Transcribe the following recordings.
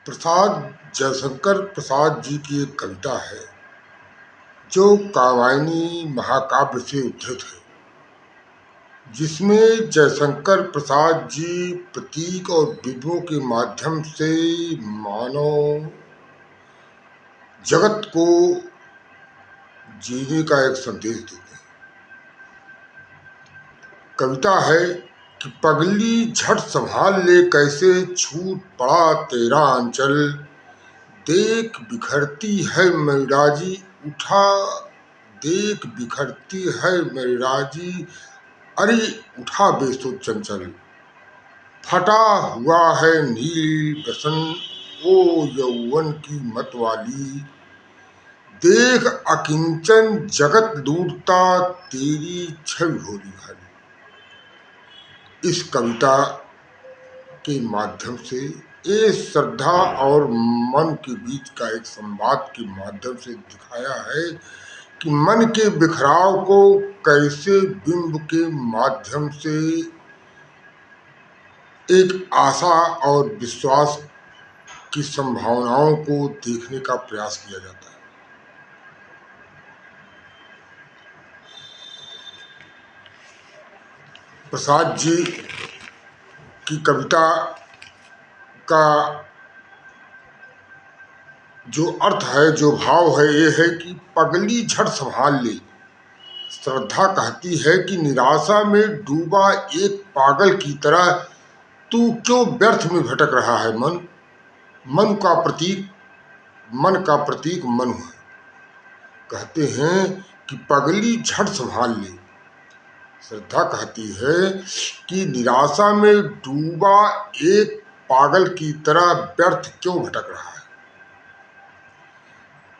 प्रसाद जयशंकर प्रसाद जी की एक कविता है जो कावायनी महाकाव्य से उद्धृत है, जिसमें जयशंकर प्रसाद जी प्रतीक और विधवों के माध्यम से मानव जगत को जीने का एक संदेश देते हैं। कविता है कि पगली झट संभाल ले, कैसे छूट पड़ा तेरा अंचल, देख बिखरती है मैराजी उठा, देख बिखरती है मैराजी अरे उठा बेसुध चंचल, फटा हुआ है नील बसन ओ यौवन की मतवाली, देख अकिंचन जगत लूटता तेरी छवि भोली भाली। इस कविता के माध्यम से ये श्रद्धा और मन के बीच का एक संवाद के माध्यम से दिखाया है कि मन के बिखराव को कैसे बिंब के माध्यम से एक आशा और विश्वास की संभावनाओं को देखने का प्रयास किया जाता है। प्रसाद जी की कविता का जो अर्थ है, जो भाव है, ये है कि पगली झट संभाल ले। श्रद्धा कहती है कि निराशा में डूबा एक पागल की तरह तू क्यों व्यर्थ में भटक रहा है मन। मन का प्रतीक मन है। कहते हैं कि पगली झट संभाल ले। श्रद्धा कहती है कि निराशा में डूबा एक पागल की तरह व्यर्थ क्यों भटक रहा है।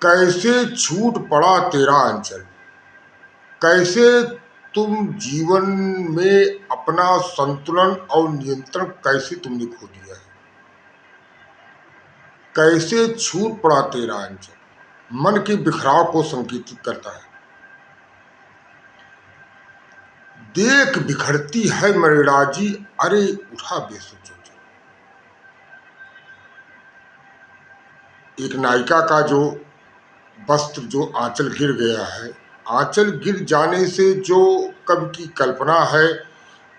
कैसे छूट पड़ा तेरा अंचल, कैसे तुम जीवन में अपना संतुलन और नियंत्रण कैसे तुमने खो दिया है। कैसे छूट पड़ा तेरा अंचल मन के बिखराव को संकेतित करता है। देख बिखरती है मरिड़ाजी अरे उठा बेसुध चंचल। एक नायिका का जो वस्त्र, जो आंचल गिर गया है, आंचल गिर जाने से जो कवि की कल्पना है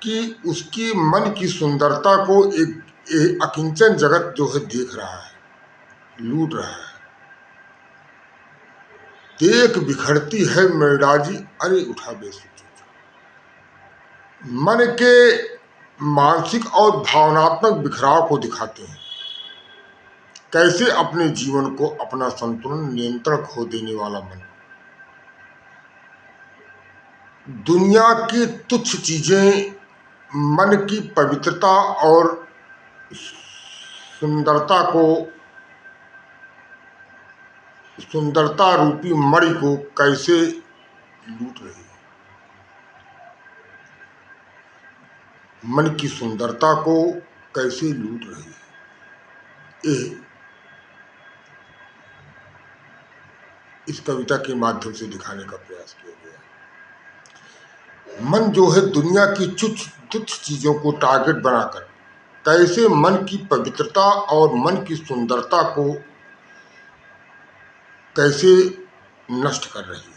कि उसकी मन की सुंदरता को एक अकिंचन जगत जो है देख रहा है, लूट रहा है। देख बिखरती है मैराजी अरे उठा बेसुध। मन के मानसिक और भावनात्मक बिखराव को दिखाते हैं। कैसे अपने जीवन को, अपना संतुलन, नियंत्रण खो देने वाला मन, दुनिया की तुच्छ चीजें मन की पवित्रता और सुंदरता रूपी मणि को कैसे लूट रही है। मन की सुंदरता को कैसे लूट रही है, इस कविता के माध्यम से दिखाने का प्रयास किया गया। मन जो है दुनिया की तुच्छ चीजों को टारगेट बनाकर कैसे मन की पवित्रता और मन की सुंदरता को कैसे नष्ट कर रही है।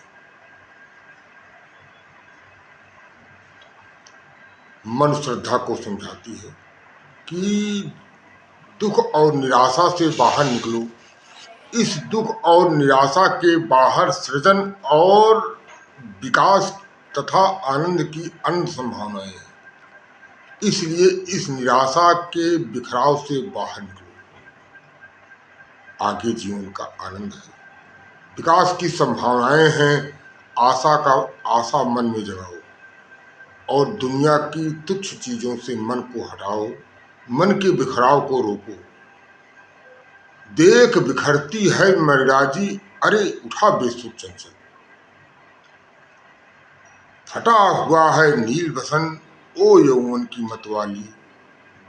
मन श्रद्धा को समझाती है कि दुख और निराशा से बाहर निकलो। इस दुख और निराशा के बाहर सृजन और विकास तथा आनंद की अनंत संभावनाएं हैं। इसलिए इस निराशा के बिखराव से बाहर निकलो। आगे जीवन का आनंद है, विकास की संभावनाएं हैं। आशा मन में जगाओ और दुनिया की तुच्छ चीजों से मन को हटाओ। मन के बिखराव को रोको। देख बिखरती है मैराजी अरे उठा बेसुध चंचल, फटा हुआ है नील बसन ओ यौवन की मतवाली,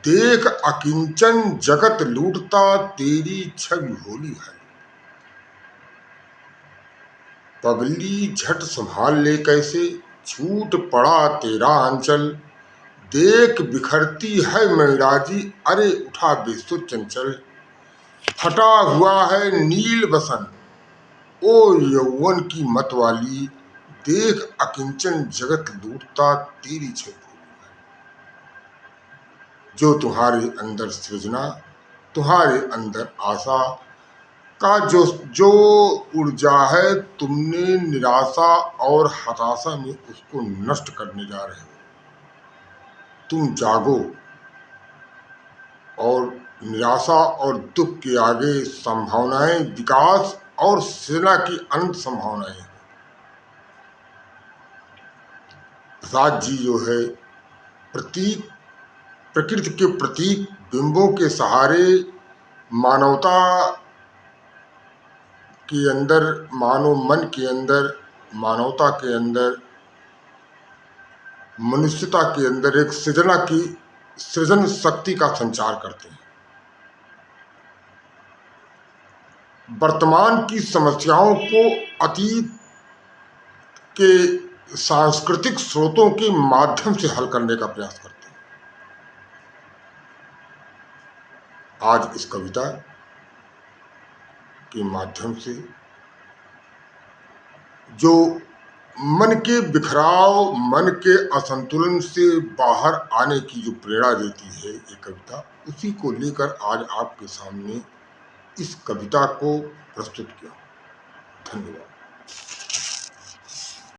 देख अकिंचन जगत लूटता तेरी छवि भोली भाली। पगली झट संभाल ले, कैसे छूट पड़ा तेरा अंचल, देख बिखरती है मैराजी अरे उठा बेसुध चंचल, फटा हुआ है नील बसन, ओ यौवन की मतवाली, देख अकिंचन जगत लूटता तेरी छवि। जो तुम्हारे अंदर सृजना, तुम्हारे अंदर आशा का जो ऊर्जा है, तुमने निराशा और हताशा में उसको नष्ट करने जा रहे हो। तुम जागो, और निराशा और दुख के आगे संभावनाएं विकास और सृजना की अनंत संभावनाएं हैं। प्रसाद जी जो है प्रतीक, प्रकृति के प्रतीक बिंबों के सहारे मानवता के अंदर, मानव मन के अंदर, मानवता के अंदर, मनुष्यता के अंदर एक सृजन शक्ति का संचार करते हैं। वर्तमान की समस्याओं को अतीत के सांस्कृतिक स्रोतों के माध्यम से हल करने का प्रयास करते हैं। आज इस कविता के माध्यम से जो मन के बिखराव, मन के असंतुलन से बाहर आने की जो प्रेरणा देती है ये कविता, उसी को लेकर आज आपके सामने इस कविता को प्रस्तुत किया। धन्यवाद।